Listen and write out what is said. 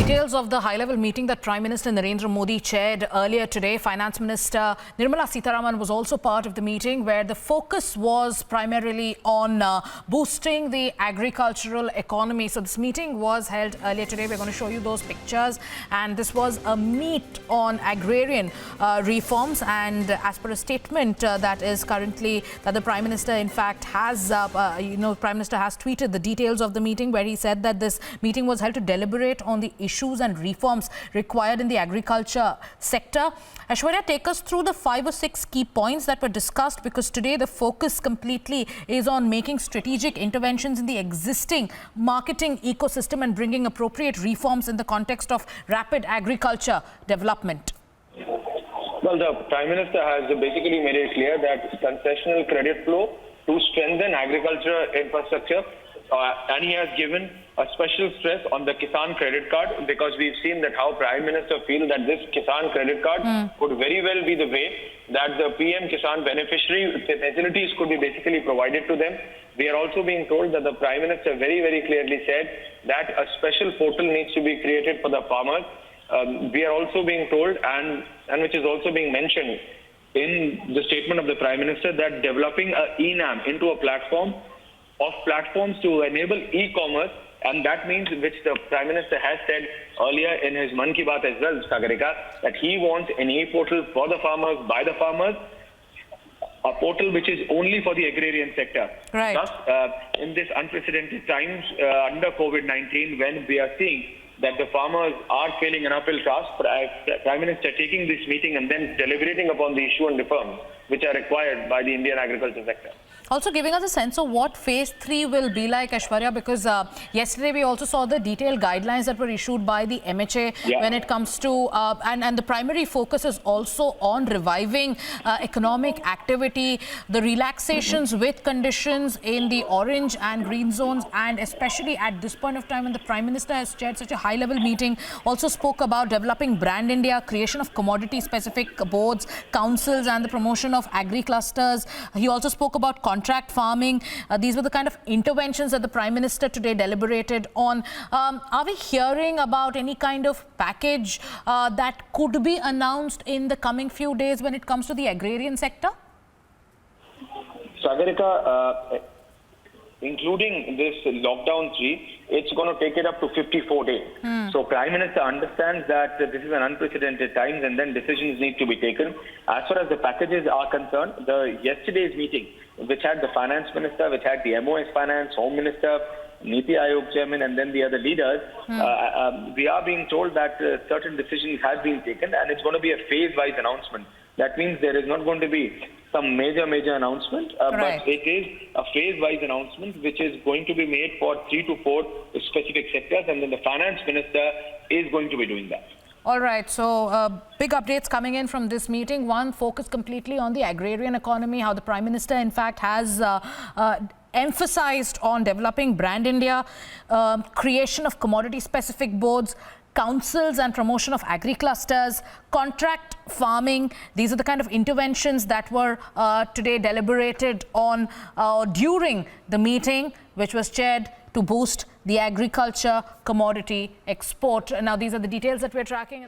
Details of the high-level meeting that Prime Minister Narendra Modi chaired earlier today. Finance Minister Nirmala Sitharaman was also part of the meeting, where the focus was primarily on boosting the agricultural economy. So this meeting was held earlier today. We're going to show you those pictures. And this was a meet on agrarian reforms. And as per a statement that is currently that the Prime Minister, in fact, has, Prime Minister has tweeted the details of the meeting, where he said that this meeting was held to deliberate on the issues and reforms required in the agriculture sector. Aishwarya, take us through the 5 or 6 key points that were discussed, because today the focus completely is on making strategic interventions in the existing marketing ecosystem and bringing appropriate reforms in the context of rapid agriculture development. Well, the Prime Minister has basically made it clear that concessional credit flow to strengthen agriculture infrastructure, and he has given a special stress on the Kisan credit card, because we've seen that how Prime Minister feels that this Kisan credit card could very well be the way that the PM Kisan beneficiary facilities could be basically provided to them. We are also being told that the Prime Minister very, very clearly said that a special portal needs to be created for the farmers. We are also being told, and which is also being mentioned in the statement of the Prime Minister, that developing a eNAM into a platform of platforms to enable e-commerce, and that means, which the Prime Minister has said earlier in his Mann Ki Baat as well, Sagarika, that he wants an e-portal for the farmers, by the farmers, a portal which is only for the agrarian sector. Right. Thus, in this unprecedented times under COVID-19, when we are seeing that the farmers are failing an uphill task, Prime Minister taking this meeting and then deliberating upon the issue and reforms which are required by the Indian agriculture sector. Also giving us a sense of what phase 3 will be like, Aishwarya, because yesterday we also saw the detailed guidelines that were issued by the MHA when it comes to, and the primary focus is also on reviving economic activity, the relaxations with conditions in the orange and green zones, and especially at this point of time when the Prime Minister has chaired such a high-level meeting, also spoke about developing Brand India, creation of commodity-specific boards, councils, and the promotion of agri-clusters. He also spoke about contract farming. These were the kind of interventions that the Prime Minister today deliberated on. Are we hearing about any kind of package that could be announced in the coming few days when it comes to the agrarian sector? Sagarika, including this lockdown 3, it's going to take it up to 54 days. So Prime Minister understands that this is an unprecedented times, and then decisions need to be taken. As far as the packages are concerned, yesterday's meeting, which had the Finance Minister, which had the MOS Finance, Home Minister, Niti Aayog Chairman, and then the other leaders, we are being told that certain decisions have been taken, and it's going to be a phase-wise announcement. That means there is not going to be some major announcement, but it is a phase-wise announcement which is going to be made for 3 to 4 specific sectors, and then the Finance Minister is going to be doing that. All right, so big updates coming in from this meeting. One, focus completely on the agrarian economy, how the Prime Minister, in fact, has emphasized on developing Brand India, creation of commodity-specific boards, councils and promotion of agri-clusters, contract farming. These are the kind of interventions that were today deliberated on during the meeting, which was chaired to boost the agriculture commodity export. Now, these are the details that we're tracking.